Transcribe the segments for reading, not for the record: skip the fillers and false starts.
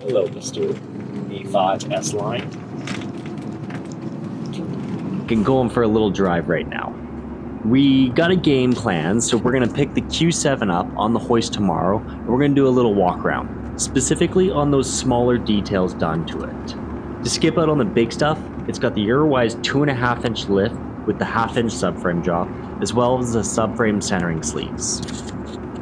Hello, Mr. A5S line. Can go in for a little drive right now. We got a game plan, so we're gonna pick the Q7 up on the hoist tomorrow, and we're gonna do a little walk around, specifically on those smaller details done to it. To skip out on the big stuff, it's got the Eurowise 2.5-inch lift with the 1/2-inch subframe drop, as well as the subframe centering sleeves.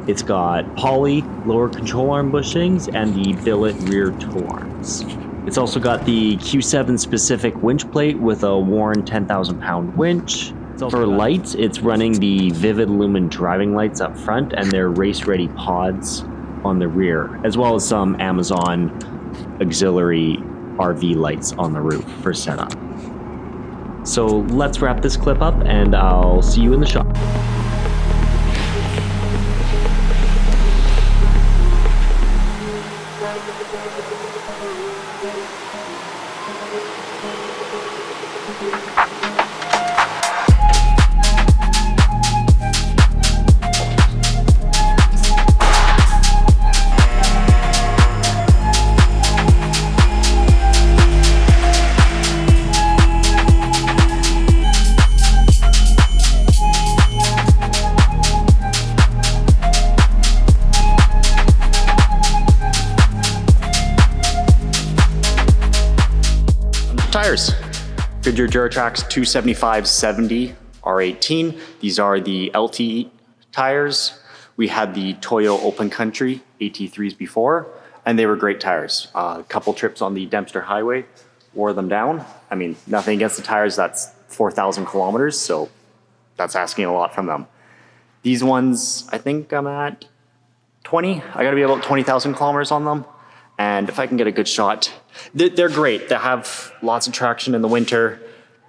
It's got poly lower control arm bushings and the billet rear toe arms. It's also got the Q7 specific winch plate with a Warren 10,000 pound winch. For lights, it's running the Vivid Lumen driving lights up front and their race-ready pods on the rear, as well as some Amazon auxiliary RV lights on the roof for setup. So let's wrap this clip up and I'll see you in the shop. Tires. Goodyear Duratrax 275/70 R18. These are the LT tires. We had the Toyo Open Country AT3s before, and they were great tires. A couple trips on the Dempster Highway, wore them down. I mean, nothing against the tires, that's 4,000 kilometers, so that's asking a lot from them. These ones, I think I'm at 20. I gotta be about 20,000 kilometers on them. And if I can get a good shot, they're great. They have lots of traction in the winter.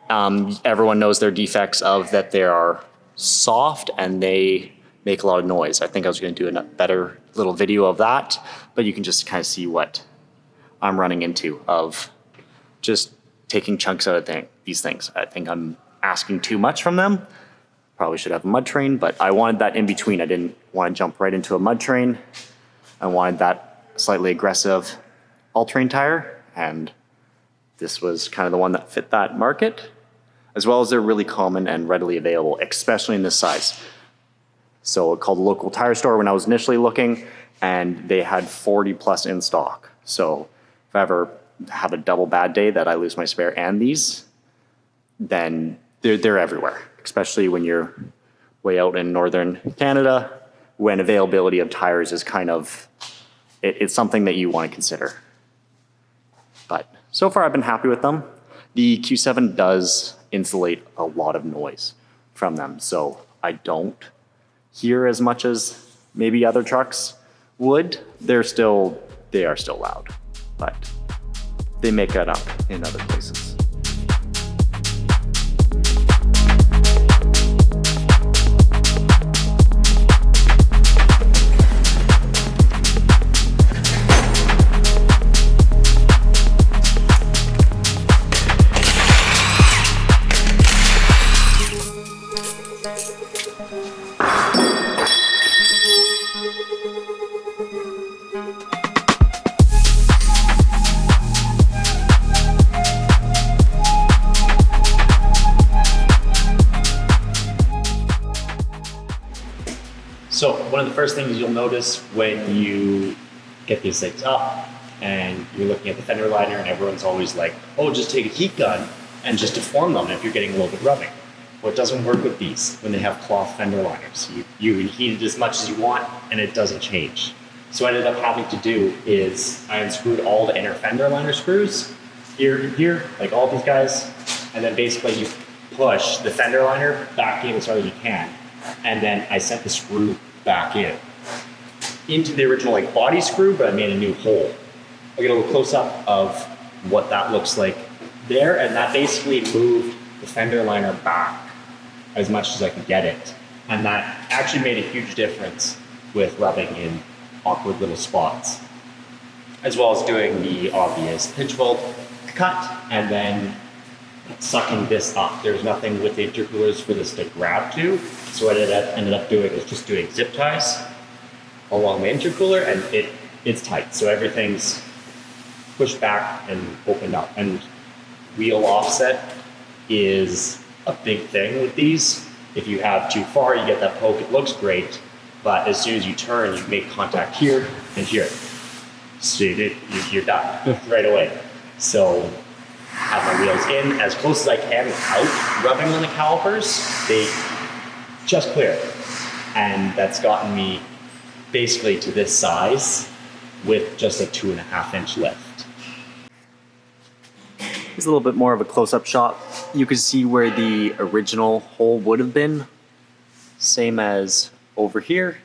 Everyone knows their defects of that they are soft and they make a lot of noise. I think I was going to do a better little video of that, but you can just kind of see what I'm running into of just taking chunks out of these things. I think I'm asking too much from them. Probably should have a mud train, but I wanted that in between. I didn't want to jump right into a mud train. I wanted that slightly aggressive all-terrain tire, and this was kind of the one that fit that market, as well as they're really common and readily available, especially in this size. So I called the local tire store when I was initially looking, and they had 40 plus in stock. So if I ever have a double bad day that I lose my spare and these, then they're everywhere, especially when you're way out in northern Canada, when availability of tires is kind of it's something that you want to consider. But so far I've been happy with them. The Q7 does insulate a lot of noise from them, so I don't hear as much as maybe other trucks would. They are still loud, but they make that up in other places. So one of the first things you'll notice when you get these things up and you're looking at the fender liner and everyone's always like, oh, just take a heat gun and just deform them if you're getting a little bit rubbing. Well, it doesn't work with these when they have cloth fender liners. You heat it as much as you want and it doesn't change. So what I ended up having to do is I unscrewed all the inner fender liner screws here, like all these guys, and then basically you push the fender liner back in as hard as you can, and then I set the screw back in into the original like body screw, but I made a new hole. I get a little close up of what that looks like there, and that basically moved the fender liner back as much as I could get it, and that actually made a huge difference with rubbing in awkward little spots, as well as doing the obvious pinch weld cut and then sucking this up. There's nothing with the intercoolers for this to grab to, so what I ended up doing is just doing zip ties along the intercooler, and it's tight, so everything's pushed back and opened up. And wheel offset is a big thing with these. If you have too far, you get that poke. It looks great, but as soon as you turn, you make contact here and here. So you're done right away. So have my wheels in as close as I can without rubbing on the calipers. They just clear. And that's gotten me basically to this size with just a 2.5-inch lift. Here's a little bit more of a close-up shot. You can see where the original hole would have been. Same as over here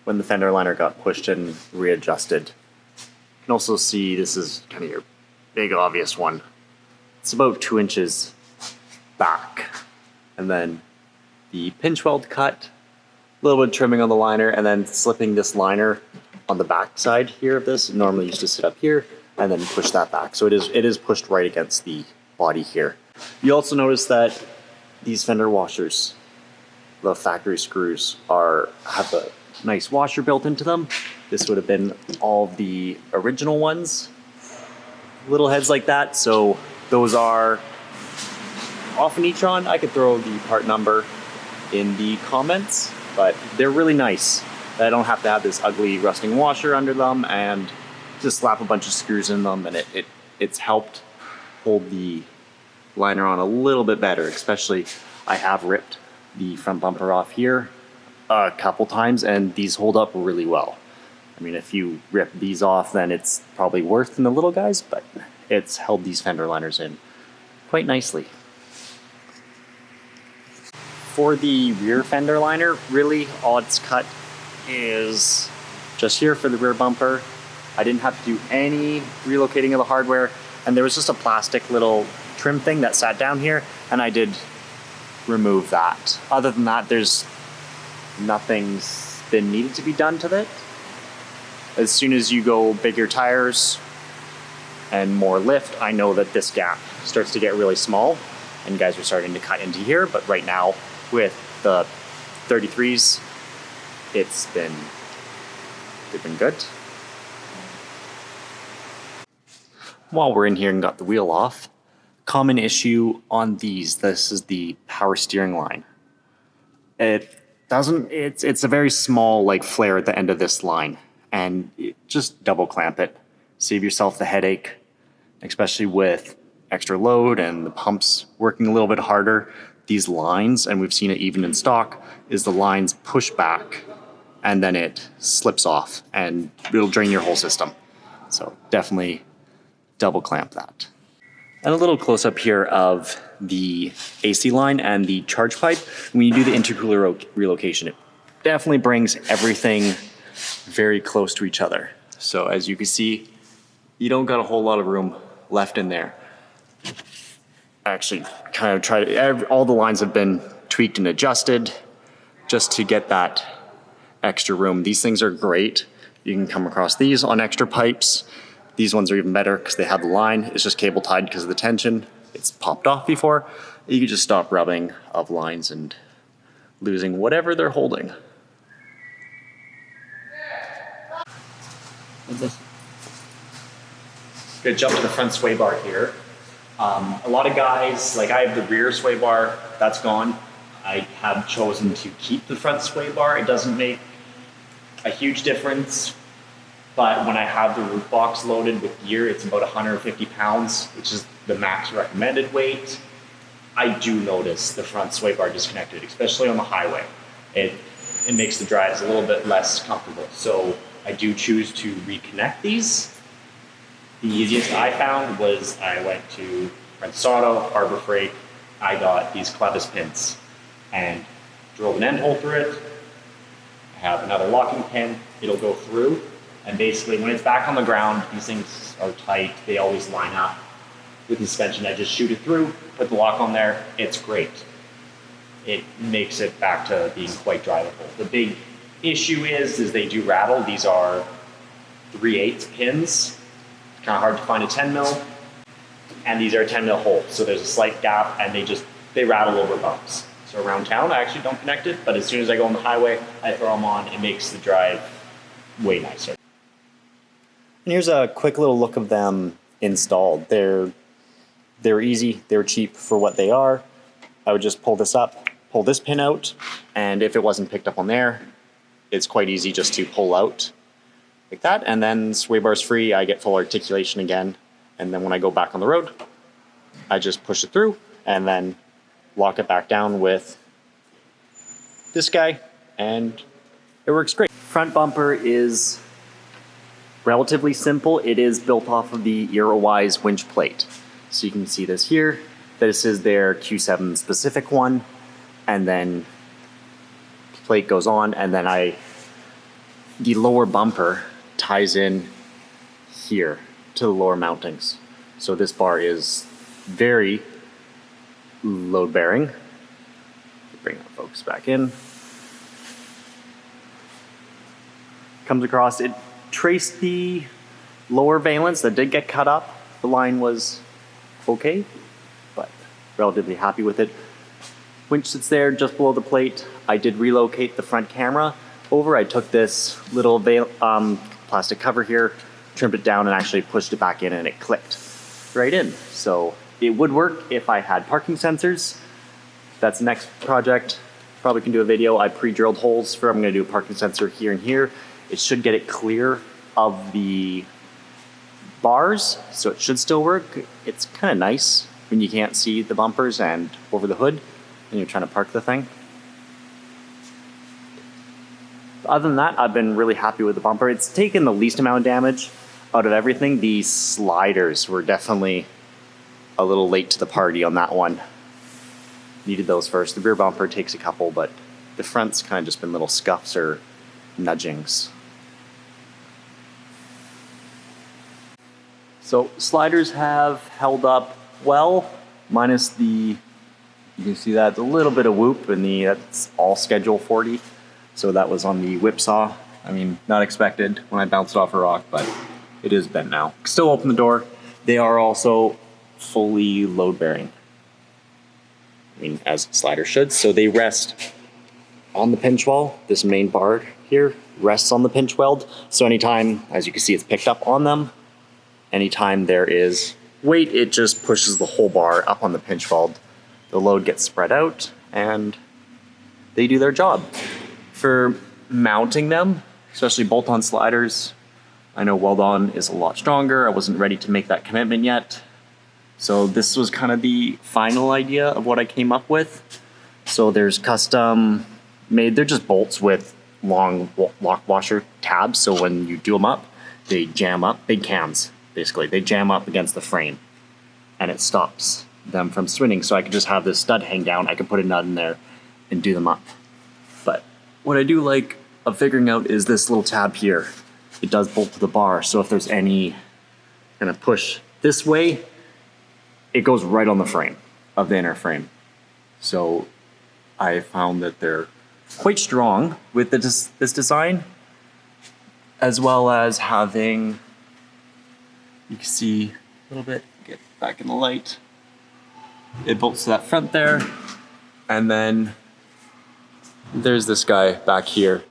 when the fender liner got pushed and readjusted. You can also see this is kind of your big obvious one. It's about 2 inches back. And then the pinch weld cut, a little bit of trimming on the liner, and then slipping this liner on the back side here of this. It normally used to sit up here and then push that back. So it is pushed right against the body here. You also notice that these fender washers, the factory screws, have a nice washer built into them. This would have been all of the original ones. Little heads like that. So those are off an e-tron. I could throw the part number in the comments, but they're really nice. I don't have to have this ugly rusting washer under them and just slap a bunch of screws in them, and it's helped hold the liner on a little bit better. Especially, I have ripped the front bumper off here a couple times, and these hold up really well. I mean, if you rip these off, then it's probably worse than the little guys, but it's held these fender liners in quite nicely. For the rear fender liner, really all it's cut is just here for the rear bumper. I didn't have to do any relocating of the hardware, and there was just a plastic little trim thing that sat down here, and I did remove that. Other than that, there's nothing's been needed to be done to it. As soon as you go bigger tires and more lift, I know that this gap starts to get really small, and guys are starting to cut into here, but right now with the 33s, they've been good. While we're in here and got the wheel off, common issue on these, this is the power steering line. It's a very small like flare at the end of this line, and just double clamp it. Save yourself the headache, especially with extra load and the pumps working a little bit harder. These lines, and we've seen it even in stock, is the lines push back and then it slips off and it'll drain your whole system. So definitely double clamp that. And a little close up here of the AC line and the charge pipe. When you do the intercooler relocation, it definitely brings everything very close to each other. So as you can see, you don't got a whole lot of room left in there. Actually, kind of tried, all the lines have been tweaked and adjusted just to get that extra room. These things are great. You can come across these on extra pipes. These ones are even better because they have the line. It's just cable tied because of the tension. It's popped off before. You can just stop rubbing of lines and losing whatever they're holding. Good jump to the front sway bar here. A lot of guys, like I have the rear sway bar, that's gone. I have chosen to keep the front sway bar. It doesn't make a huge difference, but when I have the roof box loaded with gear, it's about 150 pounds, which is the max recommended weight. I do notice the front sway bar disconnected, especially on the highway. It makes the drives a little bit less comfortable. So I do choose to reconnect these. The easiest I found was I went to Prince Auto, Harbor Freight. I got these Clevis pins and drove an end hole through it. I have another locking pin. It'll go through. And basically when it's back on the ground, these things are tight. They always line up. With the suspension, I just shoot it through, put the lock on there. It's great. It makes it back to being quite drivable. The big issue is they do rattle. These are 3/8 pins. Kind of hard to find a 10 mil, and these are 10 mil holes, so there's a slight gap, and they rattle over bumps. So around town, I actually don't connect it, but as soon as I go on the highway, I throw them on. It makes the drive way nicer. And here's a quick little look of them installed. They're easy, they're cheap for what they are. I would just pull this up, pull this pin out, and if it wasn't picked up on there, it's quite easy just to pull out like that, and then sway bar's free, I get full articulation again, and then when I go back on the road, I just push it through, and then lock it back down with this guy, and it works great. Front bumper is relatively simple. It is built off of the Eurowise winch plate. So you can see this here. This is their Q7 specific one, and then plate goes on, and then the lower bumper ties in here to the lower mountings. So this bar is very load bearing. Bring that focus back in. Comes across, it traced the lower valence that did get cut up. The line was okay, but relatively happy with it. Winch sits there just below the plate. I did relocate the front camera over. I took this little plastic cover here, trimmed it down, and actually pushed it back in, and it clicked right in. So it would work if I had parking sensors. That's the next project. Probably can do a video. I pre-drilled holes for, I'm gonna do a parking sensor here and here. It should get it clear of the bars, so it should still work. It's kind of nice when you can't see the bumpers and over the hood and you're trying to park the thing. Other than that, I've been really happy with the bumper. It's taken the least amount of damage out of everything. The sliders were definitely a little late to the party on that one. Needed those first. The rear bumper takes a couple, but the front's kind of just been little scuffs or nudgings. So sliders have held up well, minus the, you can see that, a little bit of whoop, and that's all Schedule 40. So that was on the whipsaw. I mean, not expected when I bounced off a rock, but it is bent now. Still open the door. They are also fully load bearing. I mean, as sliders should. So they rest on the pinch weld. This main bar here rests on the pinch weld. So anytime, as you can see, it's picked up on them. Anytime there is weight, it just pushes the whole bar up on the pinch weld. The load gets spread out, and they do their job. For mounting them, especially bolt-on sliders, I know weld-on is a lot stronger. I wasn't ready to make that commitment yet. So this was kind of the final idea of what I came up with. So there's custom made, they're just bolts with long lock washer tabs. So when you do them up, they jam up, big cams, basically. They jam up against the frame, and it stops them from spinning. So I could just have this stud hang down. I could put a nut in there and do them up. But what I do like of figuring out is this little tab here. It does bolt to the bar. So if there's any kind of push this way, it goes right on the frame of the inner frame. So I found that they're quite strong with this design, as well as having, you can see a little bit, get back in the light. It bolts to that front there, and then there's this guy back here.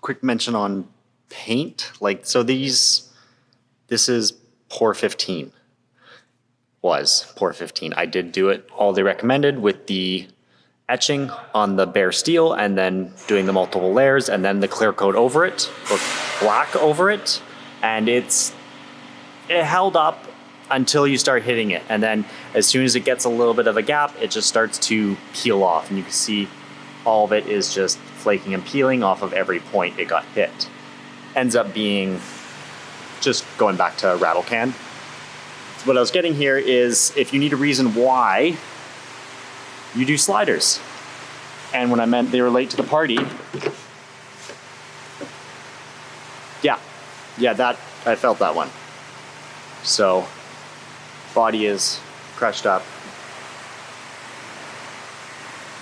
Quick mention on paint, so this is pour 15. Was pour 15. I did do it all they recommended with the etching on the bare steel, and then doing the multiple layers, and then the clear coat over it, or black over it, and it held up until you start hitting it, and then as soon as it gets a little bit of a gap, it just starts to peel off, and you can see all of it is just flaking and peeling off of every point it got hit. Ends up being just going back to rattle can. So what I was getting here is, if you need a reason why, you do sliders. And when I meant they were late to the party, yeah, that I felt that one. So body is crushed up,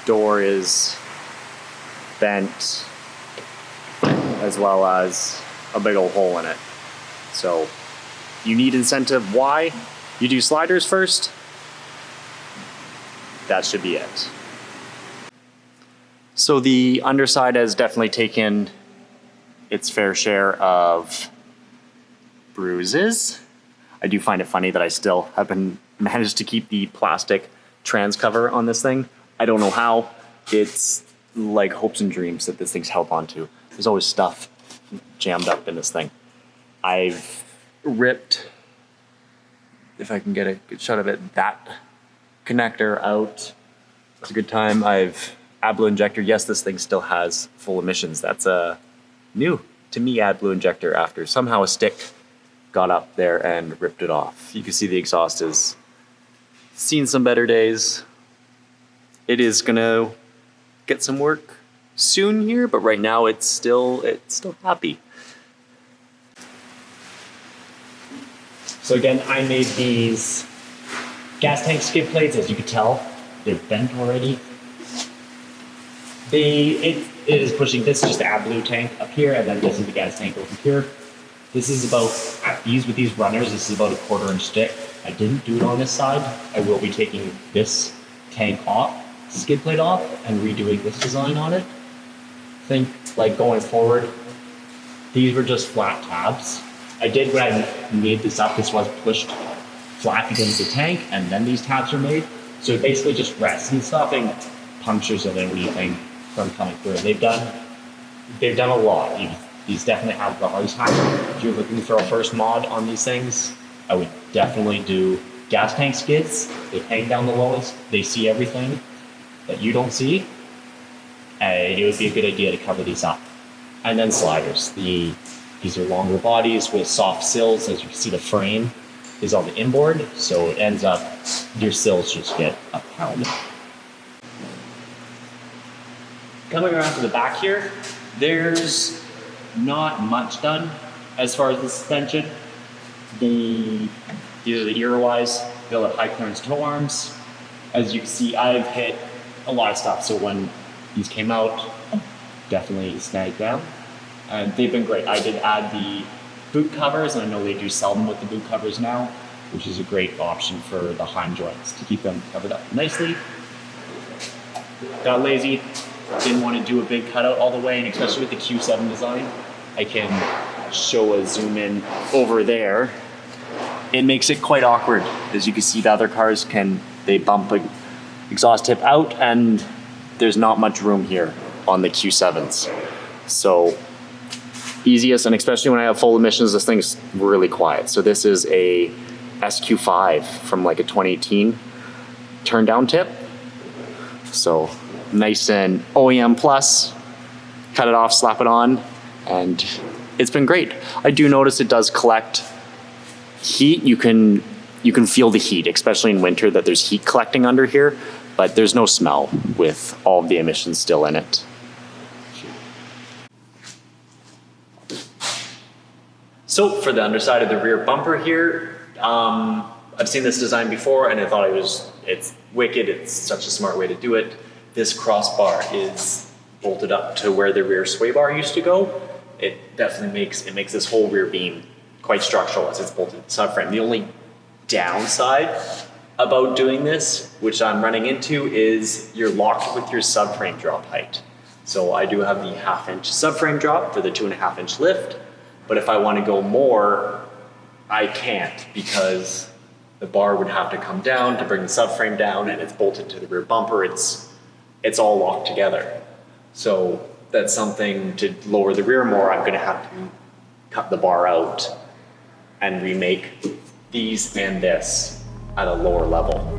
door is bent, as well as a big old hole in it. So you need incentive. Why? You do sliders first. That should be it. So the underside has definitely taken its fair share of bruises. I do find it funny that I still have been managed to keep the plastic trans cover on this thing. I don't know how. It's like hopes and dreams that this thing's held onto. There's always stuff jammed up in this thing. I've ripped, if I can get a good shot of it, that connector out. It's a good time. I've AdBlue injector. Yes, this thing still has full emissions. That's a new to me AdBlue injector after somehow a stick got up there and ripped it off. You can see the exhaust has seen some better days. It is gonna get some work soon here, but right now it's still happy. So again, I made these gas tank skid plates. As you can tell, they're bent already. It is pushing, this is just the AdBlue tank up here, and then this is the gas tank over here. This is about, with these runners, this is about a 1/4 inch stick. I didn't do it on this side. I will be taking this tank off, skid plate off, and redoing this design on it. I think, like going forward, these were just flat tabs. I did when I made this up, this was pushed flat against the tank, and then these tabs are made. So it basically just rests and stopping punctures of anything from coming through. They've done a lot. These definitely have the hardest time. If you're looking for a first mod on these things, I would definitely do gas tank skids. They hang down the lowest. They see everything that you don't see. It would be a good idea to cover these up. And then sliders. These are longer bodies with soft sills. As you can see, the frame is on the inboard, so it ends up, your sills just get a pound. Coming around to the back here, there's not much done as far as the suspension. These are the Eurowise Billet High Clearance tow arms. As you can see, I've hit a lot of stuff, so when these came out, definitely snagged down. And they've been great. I did add the boot covers, and I know they do sell them with the boot covers now, which is a great option for the Heim joints to keep them covered up nicely. Got lazy, didn't want to do a big cutout all the way, and especially with the Q7 design, I can show a zoom in over there. It makes it quite awkward. As you can see, the other cars they bump an exhaust tip out, and there's not much room here on the Q7s. So easiest, and especially when I have full emissions, this thing's really quiet. So this is a SQ5 from like a 2018 turn down tip. So nice and OEM plus, cut it off, slap it on, and it's been great. I do notice it does collect heat. You can feel the heat, especially in winter, that there's heat collecting under here, but there's no smell with all of the emissions still in it. So for the underside of the rear bumper here, I've seen this design before and I thought it's wicked. It's such a smart way to do it. This crossbar is bolted up to where the rear sway bar used to go. It definitely makes this whole rear beam quite structural as it's bolted to the subframe. The only downside about doing this, which I'm running into, is you're locked with your subframe drop height. So I do have the 1/2 inch subframe drop for the 2.5 inch lift. But if I want to go more, I can't, because the bar would have to come down to bring the subframe down, and it's bolted to the rear bumper. It's all locked together. So that's something to lower the rear more. I'm going to have to cut the bar out and remake these and this at a lower level.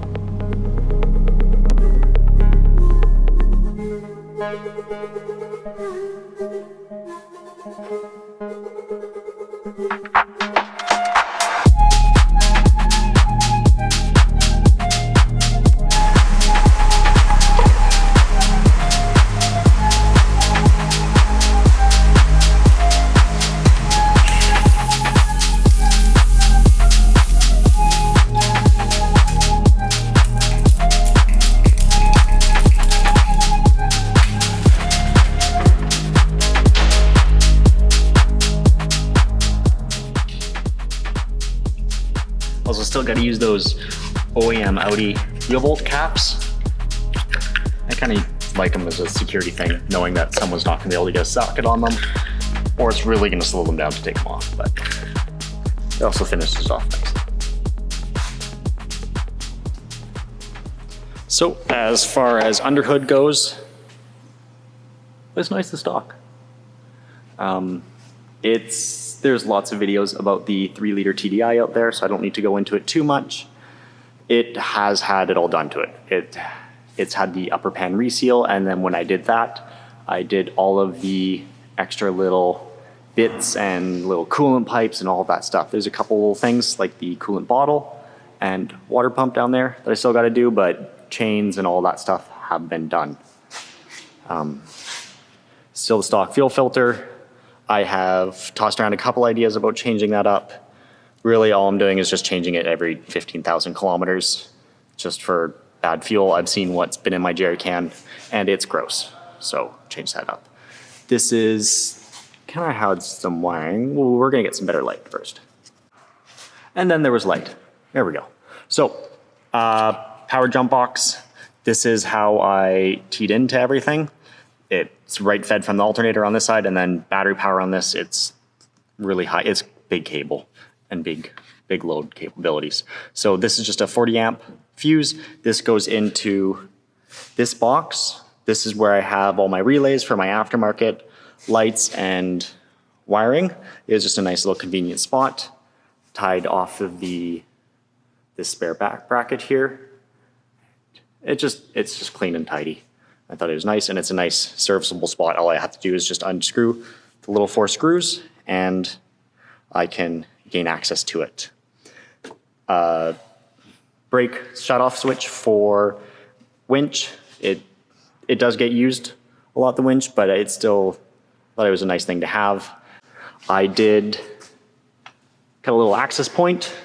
Also still got to use those OEM Audi wheel bolt caps. I kind of like them as a security thing, knowing that someone's not gonna be able to get a socket on them, or it's really gonna slow them down to take them off, but it also finishes off nicely. So as far as underhood goes, it's nice to stock. There's lots of videos about the 3-liter TDi out there, so I don't need to go into it too much. It has had it all done to it. It's had the upper pan reseal, and then when I did that, I did all of the extra little bits and little coolant pipes and all of that stuff. There's a couple little things like the coolant bottle and water pump down there that I still got to do, but chains and all that stuff have been done. Still the stock fuel filter. I have tossed around a couple ideas about changing that up. Really all I'm doing is just changing it every 15,000 kilometers just for bad fuel. I've seen what's been in my jerry can and it's gross, so change that up. This is kind of had some wiring. Well, we're gonna get some better light first. And then there was light. There we go. So power jump box. This is how I teed into everything. It's right fed from the alternator on this side, and then battery power on this. It's really high. It's big cable and big load capabilities. So this is just a 40 amp fuse. This goes into this box. This is where I have all my relays for my aftermarket lights and wiring. It's just a nice little convenient spot tied off of this spare back bracket here. It's just clean and tidy. I thought it was nice, and it's a nice serviceable spot. All I have to do is just unscrew the little 4 screws, and I can gain access to it. Brake shut-off switch for winch. It does get used a lot, the winch, but it still thought it was a nice thing to have. I did cut a little access point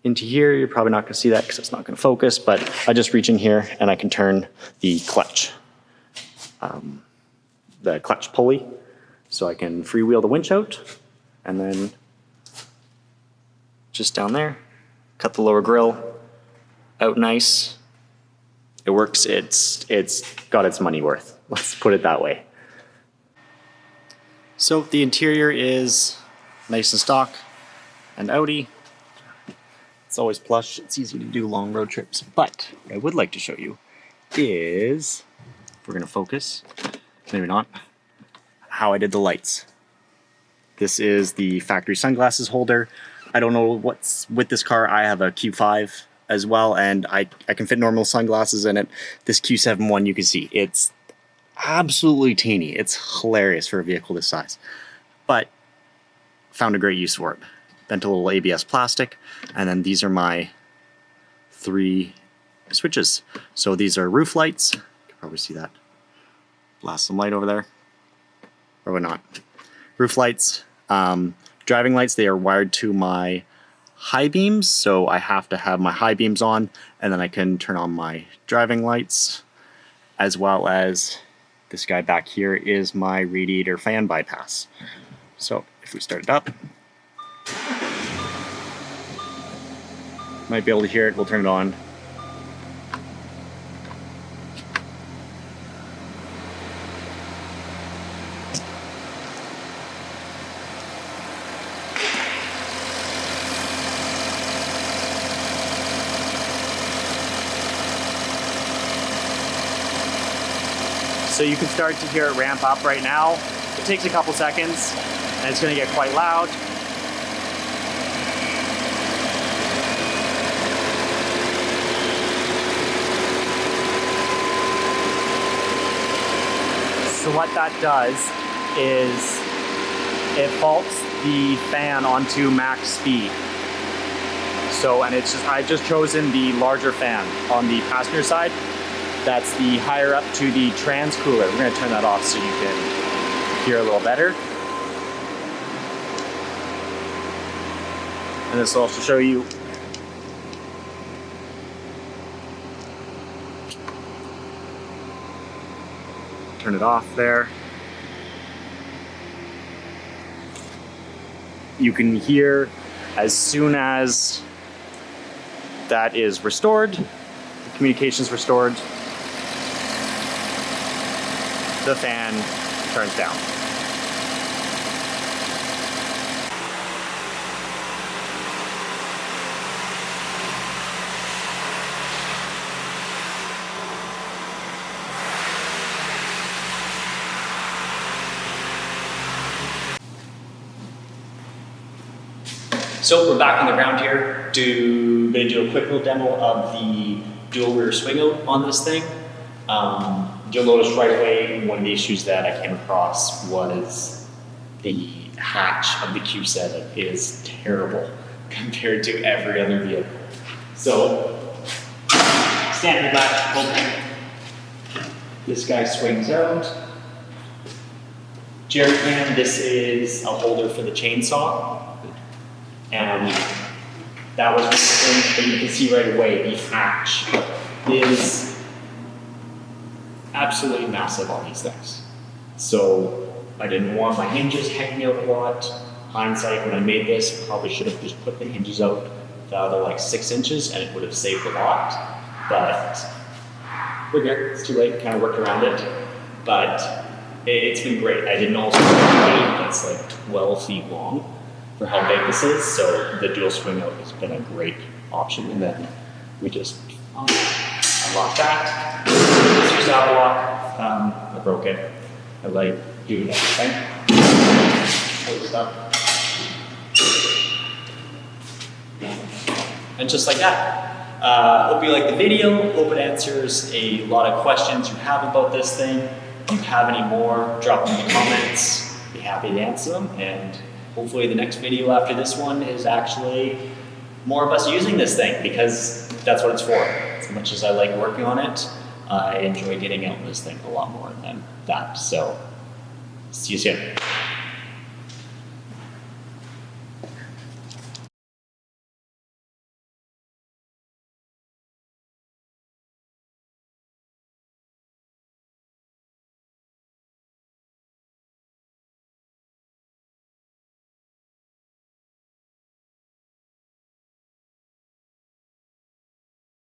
into here. You're probably not gonna see that because it's not gonna focus, but I just reach in here and I can turn the clutch pulley, so I can freewheel the winch out, and then just down there, cut the lower grill out nice. It works. It's got its money worth. Let's put it that way. So the interior is nice and stock and Audi. It's always plush. It's easy to do long road trips. But what I would like to show you is, if we're going to focus, maybe not, how I did the lights. This is the factory sunglasses holder. I don't know what's with this car. I have a Q5 as well, and I can fit normal sunglasses in it. This Q7 one, you can see, it's absolutely teeny. It's hilarious for a vehicle this size. But found a great use for it. Bent a little ABS plastic, and then these are my 3 switches. So these are roof lights. You can probably see that. Blast some light over there. Or not. Roof lights. Driving lights, they are wired to my high beams, so I have to have my high beams on, and then I can turn on my driving lights, as well as this guy back here is my radiator fan bypass. So if we start it up, might be able to hear it. We'll turn it on. So you can start to hear it ramp up right now. It takes a couple seconds, and it's going to get quite loud. So what that does is it vaults the fan onto max speed. So, and it's just, I've just chosen the larger fan on the passenger side. That's the higher up to the trans cooler. We're gonna turn that off so you can hear a little better. And this will also show you turn it off there. You can hear as soon as that is restored, the communication's restored, the fan turns down. So we're back on the ground here. Gonna do a quick little demo of the dual rear swing out on this thing. You'll notice right away one of the issues that I came across was the hatch of the Q7 is terrible compared to every other vehicle. So standard latch open. This guy swings out. Jerry can, this is a holder for the chainsaw. And that was one of the things that you can see right away. The hatch is absolutely massive on these things. So I didn't want my hinges hanging out a lot. Hindsight, when I made this, probably should have just put the hinges out the other like 6 inches and it would have saved a lot. But we're good, it's too late, kind of worked around it. But it's been great. I didn't also have a gate that's like 12 feet long for how big this is, so the dual swing out has been a great option. And then we just unlock that. This is our lock. I broke it. I like doing everything. Close it up. And just like that. Hope you like the video. Hope it answers a lot of questions you have about this thing. If you have any more, drop them in the comments. Be happy to answer them. And hopefully the next video after this one is actually more of us using this thing, because that's what it's for. As much as I like working on it, I enjoy getting out in this thing a lot more than that. So, see you soon.